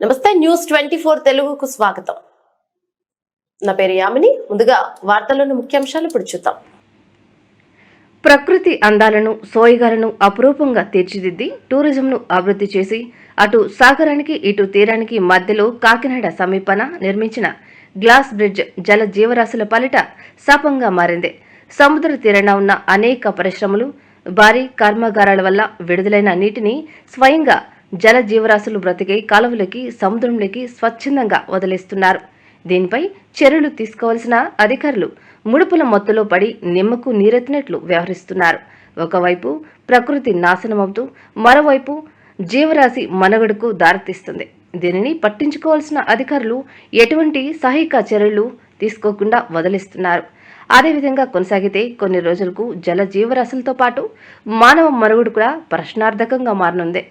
నమస్తే న్యూస్ 24 తెలుగుకు స్వాగతం. నా పేరు యామిని. ముందుగా వార్తల్లోని ముఖ్యాంశాలు ఇప్పుడు చూద్దాం. ప్రకృతి అందాలను సోయగాలను అపురూపంగా తీర్చిదిద్ది టూరిజంను అభివృద్ధి చేసి అటు సాగరానికి ఇటు తీరానికి మధ్యలో కాకినాడ సమీపన నిర్మించిన గ్లాస్ బ్రిడ్జ్ జల జీవరాశుల పాలిట శాపంగా మారింది. సముద్ర తీరాన ఉన్న అనేక పరిశ్రమలు, భారీ కర్మాగారాల వల్ల విడుదలైన నీటిని స్వయంగా జల జీవరాశులు బ్రతికే కాలువలకి, సముద్రంలోకి స్వచ్ఛందంగా వదిలేస్తున్నారు. దీనిపై చర్యలు తీసుకోవాల్సిన అధికారులు ముడుపుల మొత్తులో పడి నిమ్మకు నీరెత్తినట్లు వ్యవహరిస్తున్నారు. ఒకవైపు ప్రకృతి నాశనమవుతూ మరోవైపు జీవరాశి మనుగడకు దారితీస్తుంది. దీనిని పట్టించుకోవాల్సిన అధికారులు ఎటువంటి సహాయక చర్యలు తీసుకోకుండా వదిలేస్తున్నారు. అదేవిధంగా కొనసాగితే కొన్ని రోజులకు జల జీవరాశులతో పాటు మానవ మనుగడ కూడా ప్రశ్నార్థకంగా మారనుంది.